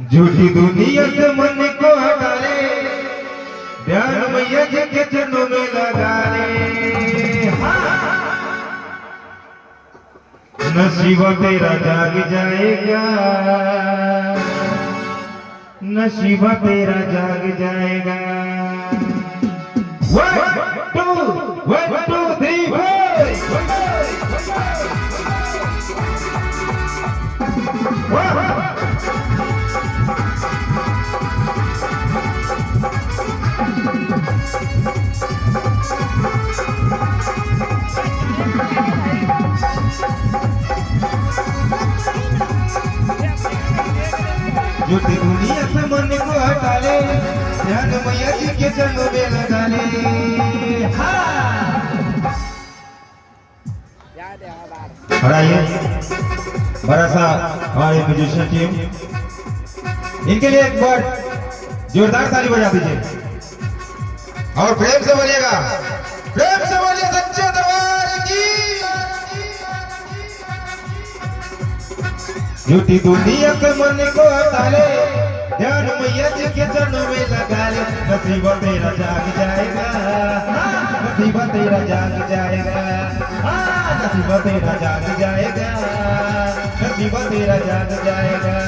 झूठी दुनिया से मन को हटा ले, ध्यान मैया जी के चरणों में लगा ले। नसीबा तेरा जाग जाएगा, नसीबा तेरा जाग जाएगा। 1 2 3 झूठी दुनिया से मन को हटा ले, ध्यान मैया जी के चरणों में लगा ले। और आइए बड़ा सा हमारी म्यूजिशियन टीम, इनके लिए एक बार जोरदार ताली बजा दीजिए और प्रेम से बोलिएगा, प्रेम से बोलिए सच्चे दरबार की। झूठी दुनिया से मन को हटा ले, ध्यान मैया जी के चरणों में लगा ले। नसीबा तेरा जाग जाएगा, नसीबा तेरा जाग जाएगा, नसीबा तेरा जाग जाएगा, नसीबा तेरा जाग जाएगा।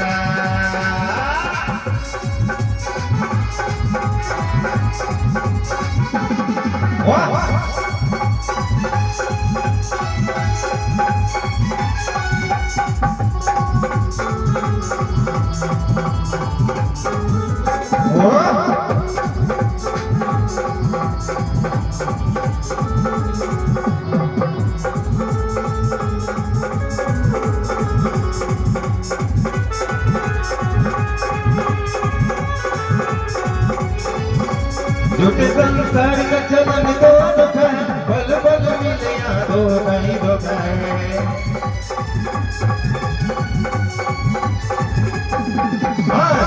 झूठे संसार का चलन दो दुख है, बल बल मिले दो नहीं दुख है।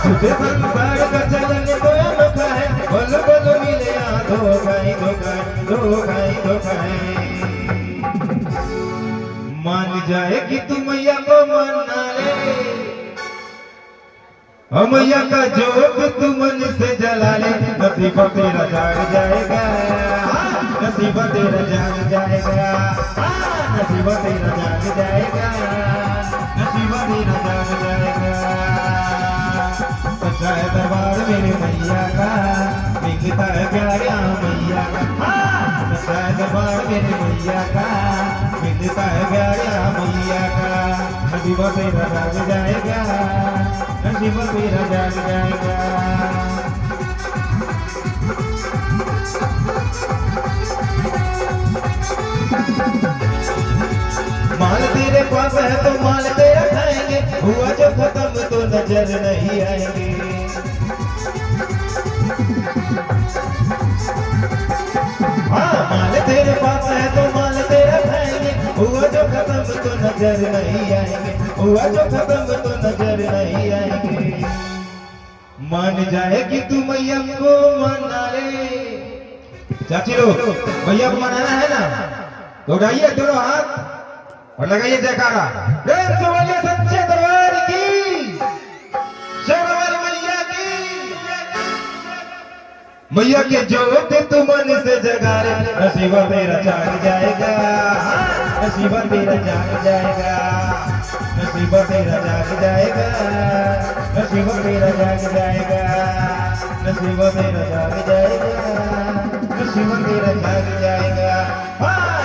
झूठे संसार का चलन दो दुख है, बल बल मिले दो नहीं दुख है, दो नहीं दुख है। मान जाए कि तू मैया को मना ले, मैया का जोत तू मन से जला ले। नसीबा तेरा जाग जाएगा, नसीबा तेरा जाग जाएगा, नसीबा तेरा जाग जाएगा, नसीबा तेरा जाग जाएगा। सच्चा है दरबार मेरे मैया का, मिलता है प्यारा मैया का। सच्चा है दरबार मेरे मैया का, मिलता है प्यारा मैया का। नसीबा तेरा जाग जाएगा, नसीबा तेरा जाग जाएगा। माल तेरे पास है तो माल तेरा खाएंगे, हुआ जो खत्म तो नजर नहीं आएंगे। हाँ माल तेरे पास है तो माल तेरा खाएंगे, हुआ जो खत्म तो नजर नहीं आएंगे, हुआ जो खत्म तो नजर नहीं आएंगे। मान जाए कि तू मैया को मना ले। चाची लोग मैया को मनाना है ना, तो उठाइए दोनों हाथ और लगाइए जयकारा। प्रेम से बोलिए सच्चे दरबार की, शेरवाली मैया की। मैया के जोत तू मन से जगा ले, नसीबा तेरा जाग जाएगा, नसीबा तेरा जाग जाएगा, नसीबा तेरा जाग जाएगा, नसीबा तेरा जाग जाएगा, नसीबा तेरा जाग जाएगा, नसीबा तेरा जाग जाएगा।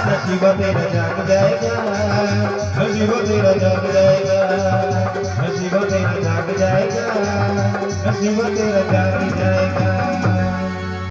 नसीबा तेरा जाग जाएगा, नसीबा तेरा जाग जाएगा, नसीबा तेरा जाग जाएगा, नसीबा तेरा जाग जाएगा।